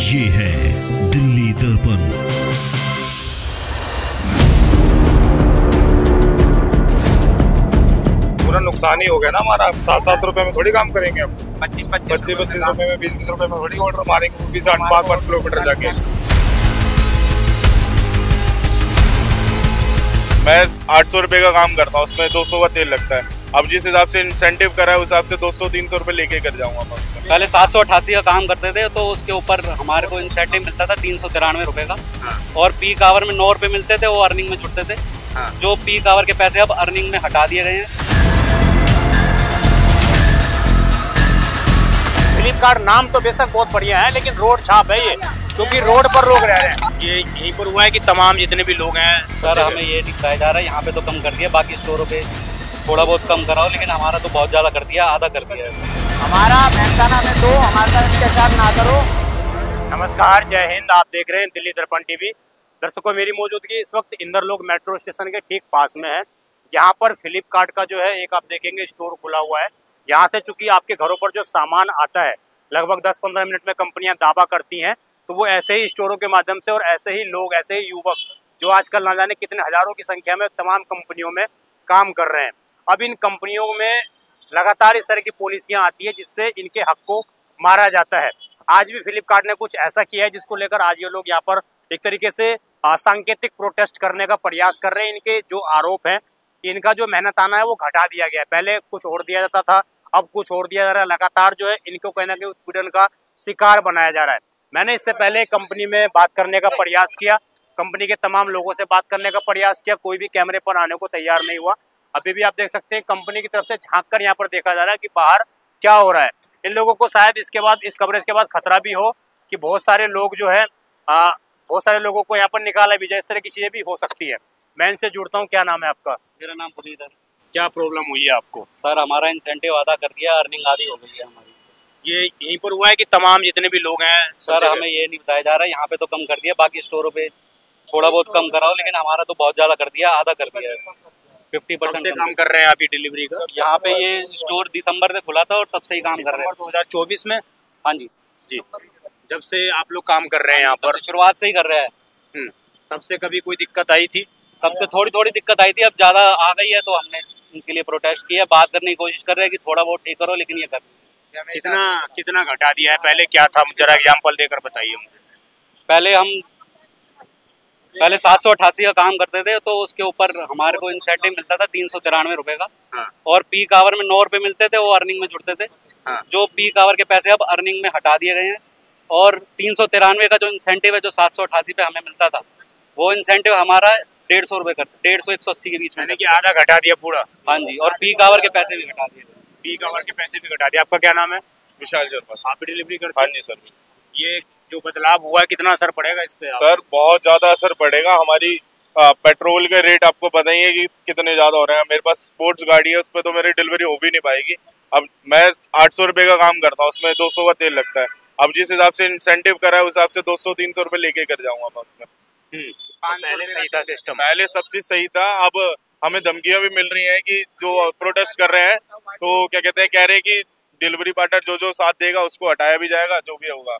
ये है दिल्ली दर्पण। पूरा नुकसान ही हो गया ना हमारा। 7-7 रुपए में थोड़ी काम करेंगे अब। 25-25 रुपए में 20-20 रुपए में थोड़ी ऑर्डर मारेंगे, वो भी 8-5 किलोमीटर जाके। मैं 800 रुपए का काम करता हूँ, उसमें 200 का तेल लगता है। अब जिस हिसाब से इंसेंटिव करा है उस हिसाब से 200-300 रुपए लेके कर जाऊंगा मैं। पहले 788 का काम करते थे तो उसके ऊपर हमारे को इंसेंटिव मिलता था 393 रुपए का। और पीक आवर में 9 रुपए मिलते थे, वो अर्निंग में जुड़ते थे। जो पीक आवर के पैसे अब अर्निंग में हटा दिए गए हैं। फ्लिपकार्ट नाम तो बेशक बहुत बढ़िया है, लेकिन रोड छाप है ये, क्योंकि रोड पर लोग रह रहे हैं। ये यहीं पर हुआ है कि तमाम जितने भी लोग हैं सर हमें ये नहीं बताया जा रहा है, यहाँ पे तो कम कर दिया, बाकी स्टोरों पे थोड़ा बहुत कम कराओ, लेकिन हमारा तो बहुत ज़्यादा कर दिया, आधा कर दिया है। हमारा मेहनताना में तो हमारे साथ अत्याचार ना करो। नमस्कार, जय हिंद। आप देख रहे हैं दिल्ली दर्पण टीवी। दर्शकों, मेरी मौजूदगी इस वक्त इंदरलोक मेट्रो स्टेशन के ठीक पास में है। यहाँ पर फ्लिपकार्ट का जो है एक आप देखेंगे स्टोर खुला हुआ है। यहाँ से चूंकि आपके घरों पर जो सामान आता है लगभग 10-15 मिनट में कंपनियां दावा करती हैं, तो वो ऐसे ही स्टोरों के माध्यम से और ऐसे ही लोग, ऐसे ही युवक जो आजकल ना जाने कितने हजारों की संख्या में तमाम कंपनियों में काम कर रहे हैं। अब इन कंपनियों में लगातार इस तरह की पॉलिसियां आती है जिससे इनके हक को मारा जाता है। आज भी फ्लिपकार्ट ने कुछ ऐसा किया है जिसको लेकर आज ये लोग यहाँ पर एक तरीके से सांकेतिक प्रोटेस्ट करने का प्रयास कर रहे हैं। इनके जो आरोप हैं कि इनका जो मेहनताना है वो घटा दिया गया है। पहले कुछ और दिया जाता था, अब कुछ और दिया जा रहा है। लगातार जो है इनको कहीं ना कहीं उत्पीड़न का शिकार बनाया जा रहा है। मैंने इससे पहले कंपनी में बात करने का प्रयास किया, कंपनी के तमाम लोगों से बात करने का प्रयास किया, कोई भी कैमरे पर आने को तैयार नहीं हुआ। अभी भी आप देख सकते हैं कंपनी की तरफ से झांक कर यहाँ पर देखा जा रहा है कि बाहर क्या हो रहा है। इन लोगों को शायद इसके बाद, इस कवरेज के बाद खतरा भी हो कि बहुत सारे लोग जो है बहुत सारे लोगों को यहाँ पर निकाला भी जाए, इस तरह की चीजें भी हो सकती है। मैं इनसे जुड़ता हूँ। क्या नाम है आपका? मेरा नाम पुनीत है। क्या प्रॉब्लम हुई है आपको? सर हमारा इंसेंटिव आधा कर दिया, अर्निंग आधी हो गई है हमारी। ये यहीं पर हुआ है कि तमाम जितने भी लोग हैं सर हमें ये नहीं बताया जा रहा है, यहाँ पे तो कम कर दिया, बाकी स्टोरों पे थोड़ा बहुत कम कराओ, लेकिन हमारा तो बहुत ज़्यादा कर दिया, आधा कर दिया है। 50% से काम कर रहे हैं आप ये डिलीवरी का? यहाँ पे ये स्टोर दिसंबर से खुला था और तब से ही काम कर रहे हैं। 2024 में? हाँ जी जी। जब से आप लोग काम कर रहे हैं यहाँ पर? शुरुआत से ही कर रहे हैं। तब से कभी कोई दिक्कत आई थी? तब से थोड़ी थोड़ी दिक्कत आई थी, अब ज़्यादा आ गई है तो हमने उनके लिए प्रोटेस्ट किया। बात करने की कोशिश कर रहे हैं कि थोड़ा बहुत ठीक करो, लेकिन ये कर कितना घटा दिया है? पहले क्या था, जरा एग्जाम्पल देकर बताइए मुझे। पहले 788 का काम करते थे तो उसके ऊपर हमारे को इंसेंटिव मिलता था 393 रुपए का। और पीक आवर में 9 रुपए मिलते थे, वो अर्निंग में जुड़ते थे। जो पीक आवर के पैसे अब अर्निंग में हटा दिए गए हैं। और 393 का जो इंसेंटिव है, जो 788 पे हमें मिलता था, वो इंसेंटिव हमारा 150 रुपए का, 150-180 के बीच में, कि आधा घटा दिया पूरा। हाँ जी। और पीक आवर के पैसे भी घटा दिए। पीक आवर के पैसे भी घटा दिए। आपका क्या नाम है? विशाल जरपा। आप भी डिलीवरी करते हाँ हैं? जी सर। ये जो बदलाव हुआ है कितना असर पड़ेगा इस पे? सर बहुत ज्यादा असर पड़ेगा। हमारी पेट्रोल के रेट आपको पता ही है कि कितने ज्यादा हो रहे हैं। मेरे पास स्पोर्ट्स गाड़ी है, उस पर तो मेरी डिलीवरी हो भी नहीं पाएगी। अब मैं 800 रुपए का काम करता हूँ, उसमें 200 का तेल लगता है। अब जिस हिसाब से इंसेंटिव करा है उस हिसाब से 200-300 रुपए लेके कर जाऊंगा मैं उसमें। पहले सही था सिस्टम? पहले सब चीज सही था। अब हमें धमकियां भी मिल रही हैं कि जो प्रोटेस्ट कर रहे हैं तो क्या कहते हैं, कह रहे हैं कि डिलीवरी पार्टनर जो साथ देगा उसको हटाया भी जाएगा, जो भी होगा।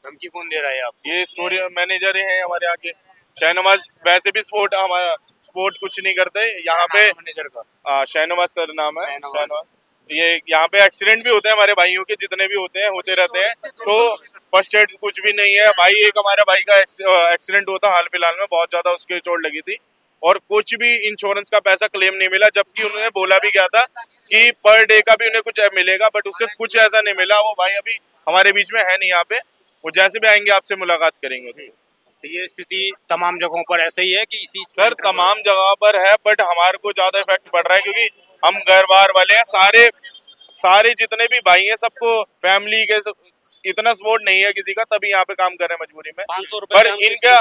धमकी कौन दे रहा है आप? ये स्टोरी मैनेजर हैं हमारे आगे। शाहनवाज वैसे भी हमारा स्पोर्ट कुछ नहीं करते यहाँ पे। मैनेजर का शाहनवाज सर नाम है। शाहनवाज। ये यहाँ पे एक्सीडेंट भी होते हैं हमारे भाइयों के, जितने भी होते हैं होते रहते हैं। तो फर्स्ट एड कुछ भी नहीं है भाई। एक हमारे भाई का एक्सीडेंट हुआ था हाल फिलहाल में, बहुत ज्यादा उसके चोट लगी थी और कुछ भी इंश्योरेंस का पैसा क्लेम नहीं मिला, जबकि उन्होंने बोला भी गया था कि पर डे का भी उन्हें कुछ मिलेगा, बट उससे कुछ ऐसा नहीं मिला। वो भाई अभी हमारे बीच में है नहीं यहाँ पे, वो जैसे भी आएंगे आपसे मुलाकात करेंगे। तो ये स्थिति तमाम जगहों पर ऐसे ही है कि इसी? सर तमाम जगह पर है, बट हमारे को ज्यादा इफेक्ट पड़ रहा है क्योंकि हम घर बार वाले हैं। सारे जितने भी भाई हैं सबको फैमिली के इतना सपोर्ट नहीं है किसी का, तभी यहाँ पे काम कर रहे हैं मजबूरी में। 500 पर इनका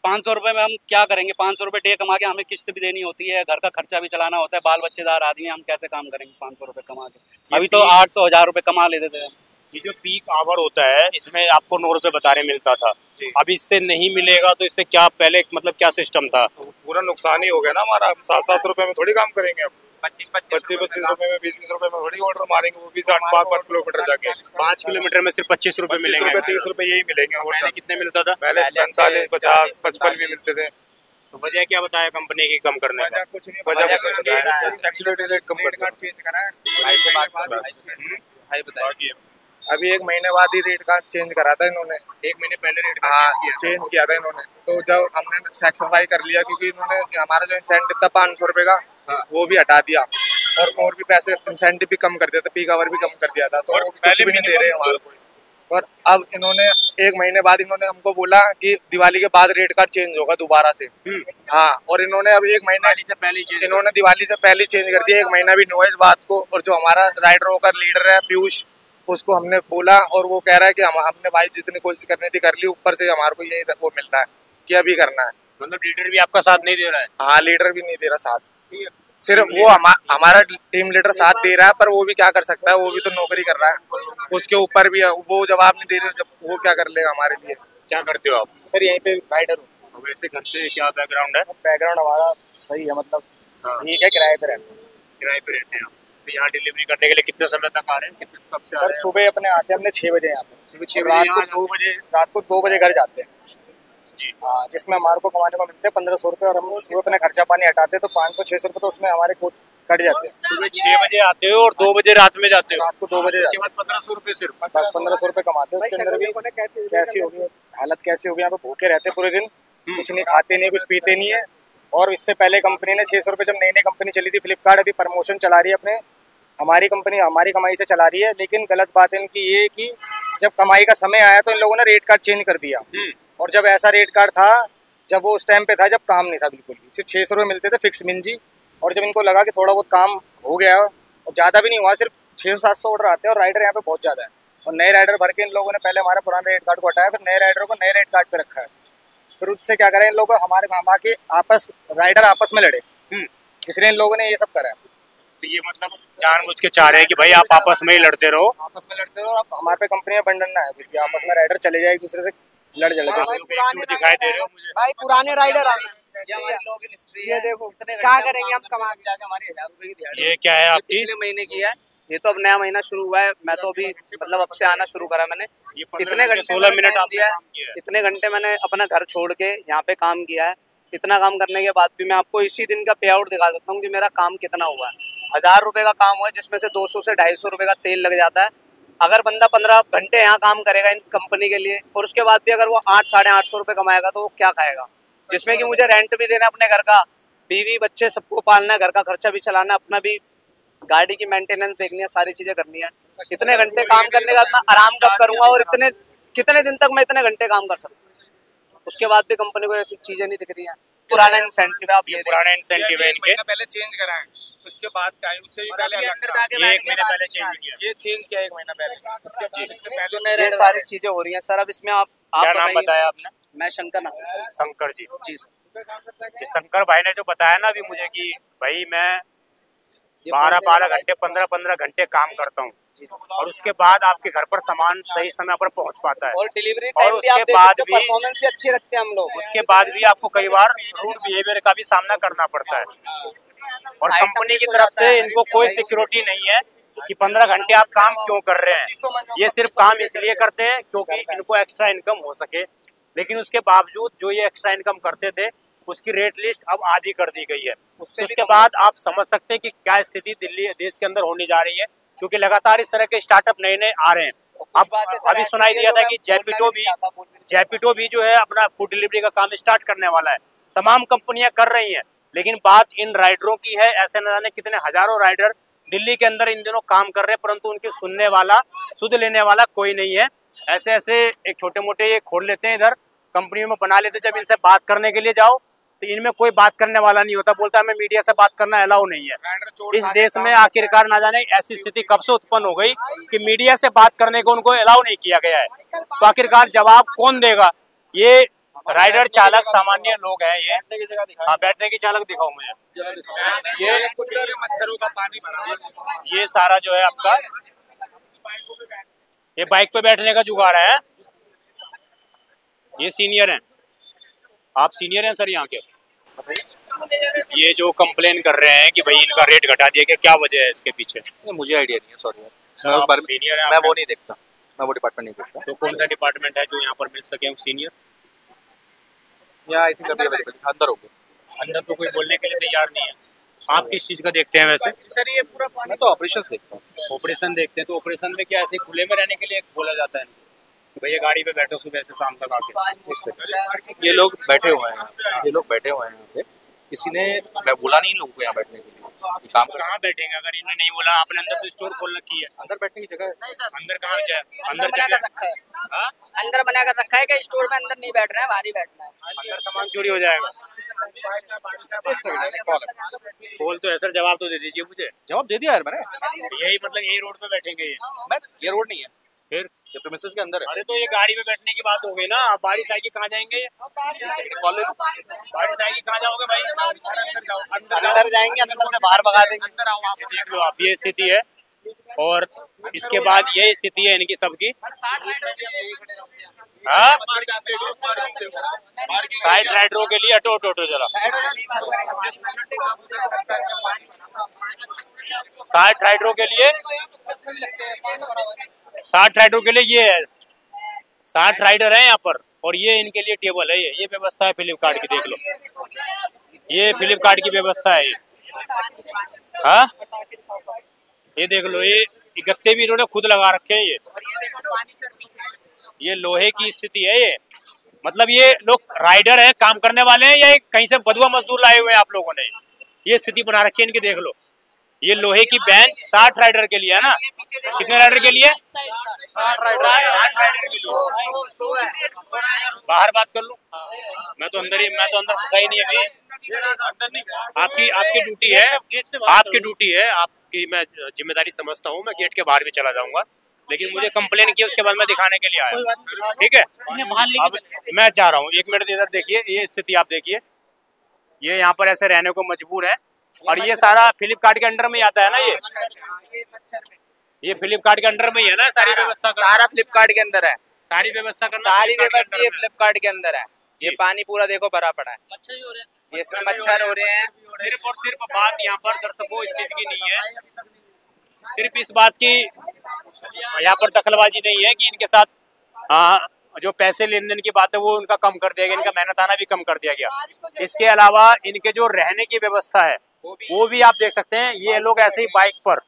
500 रुपए में हम क्या करेंगे? 500 रुपए डे कमा के हमें किस्त भी देनी होती है, घर का खर्चा भी चलाना होता है, बाल बच्चेदार आदमी, हम कैसे काम करेंगे 500 रुपए कमा के? अभी तो 800-1000 रुपए कमा लेते थे। ये जो पीक आवर होता है इसमें आपको 9 रुपए बताने मिलता था, अब इससे नहीं मिलेगा तो इससे क्या, पहले मतलब क्या सिस्टम था? पूरा नुकसान ही हो गया ना हमारा। 7-7 रुपए में थोड़ी काम करेंगे अब। 25 रुपए में 20 रुपए में थोड़ी ऑर्डर मारेंगे, वो भी 5 किलोमीटर जाके। 5 किलोमीटर में सिर्फ 25 रुपए मिलेंगे, 30 रुपए यही मिलेंगे। और पहले कितने मिलता था? पहले 45, 50, 55 भी मिलते थे। तो वजह क्या बताया कंपनी की कम करने का? कुछ नहीं, वजह कुछ नहीं, एक्सीडेंट रेट कम कर दिया। अभी 1 महीने बाद ही रेट कार्ड चेंज करा था इन्होंने। 1 महीने पहले रेट चेंज किया था इन्होंने। तो जब हमने सेक्रीफाई कर लिया, क्योंकि इन्होंने हमारा जो इंसेंटिव था 500 रुपए का, वो भी हटा दिया और भी पैसे इंसेंटिव भी कम कर दिया था, पीक आवर भी कम कर दिया था। तो कुछ भी नहीं दे रहे हमारे को। और अब इन्होंने 1 महीने बाद इन्होंने हमको बोला कि दिवाली के बाद रेट कार्ड चेंज होगा दोबारा से। हाँ, और इन्होंने अब 1 महीने इन्होंने दिवाली से पहले चेंज कर दिया। 1 महीना भी नहीं हुआ इस बात को। और जो हमारा राइडर होकर लीडर है पीयूष, उसको हमने बोला और वो कह रहा है कि हमने भाई जितनी कोशिश करनी थी कर ली, ऊपर से हमारे को ये वो मिल रहा है कि अभी करना है। मतलब लीडर भी आपका साथ नहीं दे रहा है? हाँ, लीडर भी नहीं दे रहा साथ। सिर्फ वो हमारा टीम लीडर साथ दे रहा है, पर वो भी क्या कर सकता है, वो भी तो नौकरी कर रहा है। उसके ऊपर भी वो जवाब नहीं दे रहे, जब वो क्या कर लेगा हमारे लिए। क्या करते हो आप? सर यहीं पे राइडर हूँ। वैसे घर से क्या बैकग्राउंड है? बैकग्राउंड हमारा सही है, मतलब ठीक है, किराए पे रहते हैं। किराए पे रहते हैं। तो यहाँ डिलीवरी करने के लिए कितने समय तक आ रहे हैं? कितने कब से? सर सुबह अपने आते हैं, हमने 6 बजे यहाँ पे, सुबह 6 रात को 2 बजे घर जाते हैं जी। हाँ, जिसमें हमारे को कमाने को मिलते हैं 1500 रुपये, और हम सुबह अपने खर्चा पानी हटाते हैं तो 500-600 रुपये तो उसमें हमारे को कट जाते हैं। सुबह 6 बजे आते हो और 2 बजे रात में जाते हो? रात को 2 बजे उसके बाद 1500 रुपये सिर्फ? बस 1500 रुपये कमाते हैं। उसके अंदर भी कैसी होगी हालत, कैसी होगी, यहाँ पे भूखे रहते पूरे दिन, कुछ नहीं खाते नहीं, कुछ पीते नहीं है। और इससे पहले कंपनी ने 600 रुपये, जब नई कंपनी चली थी फ्लिपकार्ट, अभी प्रमोशन चला रही है अपने, हमारी कंपनी हमारी कमाई से चला रही है। लेकिन गलत बात है इनकी ये कि जब कमाई का समय आया तो इन लोगों ने रेट कार्ड चेंज कर दिया। और जब ऐसा रेट कार्ड था, जब वो उस टाइम पे था जब काम नहीं था बिल्कुल भी, सिर्फ 600 रुपये मिलते थे फिक्स मिंजी। और जब इनको लगा कि थोड़ा बहुत काम हो गया और ज़्यादा भी नहीं हुआ, सिर्फ 600-700 ऑर्डर आते हैं और राइडर यहाँ पे बहुत ज़्यादा है, और नए राइडर भर के इन लोगों ने पहले हमारे पुराने रेट कार्ड को हटाया, फिर नए राइडरों को नए रेट कार्ड पे रखा है। फिर उससे क्या करें, इन लोगों को हमारे मामा के राइडर आपस में लड़े, इसलिए इन लोगों ने ये सब करा है। तो ये मतलब जानबूझ के चाह रहे हैं कि भाई आप आपस में ही लड़ते रहो, आप हमारे पे कंपनी में बंडन ना है कुछ भी, आपस में राइडर चले जाए एक दूसरे से लड़ जले दिखाई दे रहे हो मुझे। भाई पुराने राइडर ये देखो क्या करेंगे हम कमा के, हमारे 1000 रुपए की दिहाड़ी। ये क्या है आपकी? पिछले महीने की है, ये तो अब नया महीना शुरू हुआ है। मैं तो अभी मतलब अब से आना शुरू करा मैंने। इतने घंटे 16 मिनट आपने दिया काम किया है। इतने घंटे मैंने अपना घर छोड़ के यहाँ पे काम किया है। इतना काम करने के बाद भी मैं आपको इसी दिन का पे आउट दिखा सकता हूँ कि मेरा काम कितना हुआ है। 1000 रुपए का काम हुआ है, जिसमें से 200 से 250 रुपए का तेल लग जाता है। अगर बंदा 15 घंटे यहाँ काम करेगा इन कंपनी के लिए, और उसके बाद भी अगर वो 800-850 रुपए कमाएगा तो वो क्या खाएगा, जिसमें कि मुझे रेंट भी देना है अपने घर का, बीवी बच्चे सबको पालना है, घर का खर्चा भी चलाना है, अपना भी गाड़ी की मेंटेनेंस देखनी है, सारी चीजें करनी है। इतने घंटे काम करने के बाद मैं आराम कब करूंगा, और कितने दिन तक मैं इतने घंटे काम कर सकता हूँ? उसके बाद भी कंपनी को ऐसी चीजें नहीं दिख रही है। पुराना इंसेंटिव है, आप ये पुराना इंसेंटिव है इनके, पहले चेंज कराएं, उसके बाद का उससे भी पहले ये 1 महीने पहले चेंज किया। ये चेंज किया 1 महीना पहले, इससे पहले ये सारी चीजें हो रही हैं सर। अब इसमें आप क्या नाम बताया आपने? मैं शंकर नाम है सर। शंकर जी। जी सर। ये शंकर भाई ने जो बताया ना अभी मुझे कि भाई मैं 12 घंटे 15 घंटे काम करता हूँ, और उसके बाद आपके घर पर सामान सही समय पर पहुंच पाता है, और डिलीवरी और उसके बाद भी परफॉर्मेंस भी अच्छी रखते हैं हम लोग। उसके बाद भी आपको कई बार रूड बिहेवियर का भी सामना करना पड़ता है। और कंपनी की तरफ से इनको कोई सिक्योरिटी नहीं है कि 15 घंटे आप काम क्यों कर रहे हैं। ये सिर्फ काम इसलिए करते हैं क्योंकि इनको एक्स्ट्रा इनकम हो सके, लेकिन उसके बावजूद जो ये एक्स्ट्रा इनकम करते थे उसकी रेट लिस्ट अब आधी कर दी गई है। उसके बाद आप समझ सकते हैं कि क्या स्थिति दिल्ली देश के अंदर होने जा रही है, क्योंकि लगातार इस तरह के स्टार्टअप नए आ रहे हैं। अब अभी सुनाई दिया था कि जैपिटो भी जो है अपना फूड डिलीवरी का काम स्टार्ट करने वाला है। तमाम कंपनियां कर रही हैं, लेकिन बात इन राइडरों की है। ऐसे न जाने कितने हजारों राइडर दिल्ली के अंदर इन दिनों काम कर रहे हैं, परंतु उनकी सुनने वाला, सुध लेने वाला कोई नहीं है। ऐसे एक छोटे मोटे ये खोल लेते हैं, इधर कंपनियों में बना लेते हैं। जब इनसे बात करने के लिए जाओ तो इनमें कोई बात करने वाला नहीं होता, बोलता है हमें मीडिया से बात करना अलाउ नहीं है। इस देश में आखिरकार ना जाने ऐसी स्थिति कब से उत्पन्न हो गई कि मीडिया से बात करने को उनको अलाउ नहीं किया गया है। तो आखिरकार जवाब कौन देगा? ये राइडर चालक सामान्य लोग हैं। ये हाँ, बैठने की चालक दिखाओ मुझे। ये मच्छरों का पानी भरा, ये सारा जो है आपका, ये बाइक पे बैठने का जुगाड़ है। ये सीनियर हैं, आप सीनियर हैं सर यहाँ के? ये जो कंप्लेन कर रहे हैं कि भाई इनका रेट घटा दिया गया, क्या वजह है इसके पीछे? मुझे आइडिया नहीं है, सॉरी यार, मैं उस बारे में सीनियर है, मैं वो नहीं देखता, मैं वो डिपार्टमेंट नहीं देखता। तो कौन सा डिपार्टमेंट है जो यहाँ पर मिल सके हम सीनियर? या आई थिंक अभी अवेलेबल अंदर होगा, अंदर तो कोई बोलने के लिए तैयार नहीं है। आप किस चीज़ का देखते हैं वैसे? सर ये पूरा पानी मैं तो ऑपरेशंस देखता हूँ। ऑपरेशन देखते हैं, तो ऑपरेशन में क्या ऐसे खुले में रहने के लिए बोला जाता है कि भैया गाड़ी पे बैठो सुबह से शाम तक आके? ये लोग बैठे हुए हैं, ये लोग बैठे हुए हैं यहाँ पे, किसी ने बोला नहीं लोगों को यहाँ बैठने के लिए। ये काम कहाँ बैठेंगे अगर इन्होंने नहीं बोला? आपने अंदर तो स्टोर खोल रखी है, अंदर बैठने की जगह है। नहीं सर, अंदर कहाँ जाए? अंदर बना कर रखा है, हाँ? अंदर बना कर रखा है कि स्टोर में अंदर नहीं बैठना है, बाहर ही बैठना है। अंदर सामान चोरी हो जाएगा। बोल तो है सर, जवाब तो दे दीजिए मुझे। जवाब दे दिया यार मैंने। यही मतलब यही रोड पे बैठेंगे ये? मैं ये रोड नहीं है, फिर ये प्रीमिसेस के अंदर है। अरे तो ये गाड़ी पे बैठने की बात हो गई ना, अब बारिश आएगी कहाँ जाएंगे ये? कॉलेज बारिश आएगी कहाँ जाओगे भाई? अंदर जाएंगे, अंदर से बाहर भगा देंगे। ये देख लो आप, ये स्थिति है। और इसके बाद ये स्थिति है इनकी सबकी। हाँ? साइड राइडरों के लिए हटो हटो हटो जरा। साइड राइडरों के लिए, 60 राइडरों के लिए ये है, 60 राइडर है यहाँ पर, और ये इनके लिए टेबल है। ये व्यवस्था है फ्लिपकार्ट की, देख लो, ये फ्लिपकार्ट की व्यवस्था है ये। हाँ, ये देख लो, ये गत्ते भी इन्होंने खुद लगा रखे हैं। ये लोहे की स्थिति है ये। मतलब ये लोग राइडर हैं, काम करने वाले हैं, या कहीं से बधुआ मजदूर लाए हुए हैं आप लोगों ने? ये स्थिति बना रखी है इनकी, देख लो। ये लोहे की बेंच 60 राइडर के लिए है ना? कितने राइडर के लिए? 60 राइडर के लिए। बाहर बात कर लूं? मैं तो अंदर घुसा ही नहीं अभी। आपकी ड्यूटी है, आपकी ड्यूटी है, आपकी मैं जिम्मेदारी समझता हूँ। मैं गेट के बाहर भी चला जाऊंगा, लेकिन मुझे कंप्लेन की, उसके बाद मैं दिखाने के लिए आया। ठीक है, अब मैं जा रहा हूँ। 1 मिनट इधर देखिए, ये स्थिति आप देखिए। ये यहाँ पर ऐसे रहने को मजबूर है, और ये सारा फ्लिपकार्ट के अंडर में आता है ना? ये फ्लिपकार्ट के अंडर में ही है ना? सारी व्यवस्था सारा फ्लिपकार्ट के अंदर है, सारी व्यवस्था करना, सारी व्यवस्था ये फ्लिपकार्ट के अंदर है। ये पानी पूरा देखो भरा पड़ा है, ये इसमें मच्छर हो रहे हैं। सिर्फ और सिर्फ बात यहाँ पर दर्शकों इस चीज की नहीं है, सिर्फ इस बात की यहाँ पर दखलबाजी नहीं है कि इनके साथ जो पैसे लेन देन की बात है वो उनका कम कर दिया गया, इनका मेहनताना भी कम कर दिया गया। इसके अलावा इनके जो रहने की व्यवस्था है वो भी आप देख सकते हैं। ये लोग ऐसे ही बाइक पर,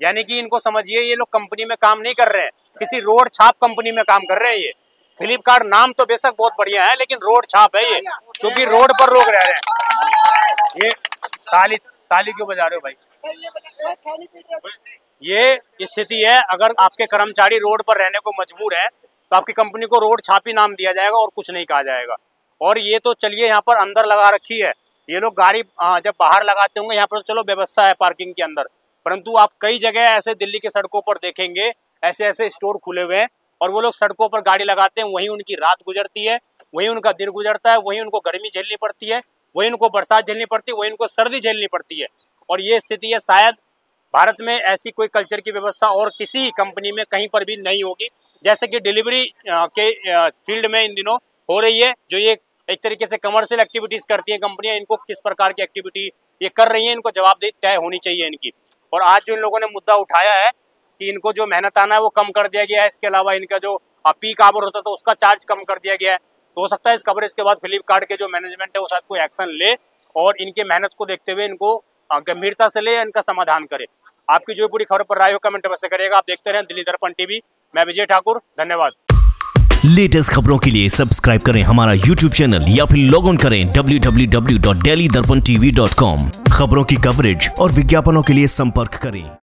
यानी कि इनको समझिए ये लोग कंपनी में काम नहीं कर रहे हैं, किसी रोड छाप कंपनी में काम कर रहे हैं। ये फ्लिपकार्ट नाम तो बेशक बहुत बढ़िया है, लेकिन रोड छाप है ये, क्योंकि रोड पर लोग रह रहे हैं। ये ताली क्यों बजा रहे हो भाई? ये स्थिति है। अगर आपके कर्मचारी रोड पर रहने को मजबूर है तो आपकी कंपनी को रोड छापी नाम दिया जाएगा और कुछ नहीं कहा जाएगा। और ये तो चलिए यहाँ पर अंदर लगा रखी है, ये लोग गाड़ी जब बाहर लगाते होंगे, यहाँ पर तो चलो व्यवस्था है पार्किंग के अंदर, परंतु आप कई जगह ऐसे दिल्ली की सड़कों पर देखेंगे ऐसे ऐसे स्टोर खुले हुए हैं, और वो लोग सड़कों पर गाड़ी लगाते हैं, वहीं उनकी रात गुजरती है, वहीं उनका दिन गुजरता है, वहीं उनको गर्मी झेलनी पड़ती है, वहीं उनको बरसात झेलनी पड़ती है, वहीं उनको सर्दी झेलनी पड़ती है। और ये स्थिति है, शायद भारत में ऐसी कोई कल्चर की व्यवस्था और किसी कंपनी में कहीं पर भी नहीं होगी, जैसे कि डिलीवरी के फील्ड में इन दिनों हो रही है। जो ये एक तरीके से कमर्शियल एक्टिविटीज़ करती हैं कंपनियां, इनको किस प्रकार की एक्टिविटी ये कर रही हैं, इनको जवाबदेही तय होनी चाहिए इनकी। और आज जो इन लोगों ने मुद्दा उठाया है कि इनको जो मेहनताना है वो कम कर दिया गया है, इसके अलावा इनका जो पीक आवर होता था उसका चार्ज कम कर दिया गया है, तो हो सकता है इस कवरेज के बाद फ्लिपकार्ट के जो मैनेजमेंट है वो शायद कोई एक्शन ले और इनके मेहनत को देखते हुए इनको गंभीरता से ले, इनका समाधान करे। आपकी जो पूरी खबर पर राय हो कमेंट अवश्य करिएगा। आप देखते रहें दिल्ली दर्पण टीवी। मैं विजय ठाकुर, धन्यवाद। लेटेस्ट खबरों के लिए सब्सक्राइब करें हमारा YouTube चैनल या फिर लॉग ऑन करें www.delhidarpantv.com। खबरों की कवरेज और विज्ञापनों के लिए संपर्क करें।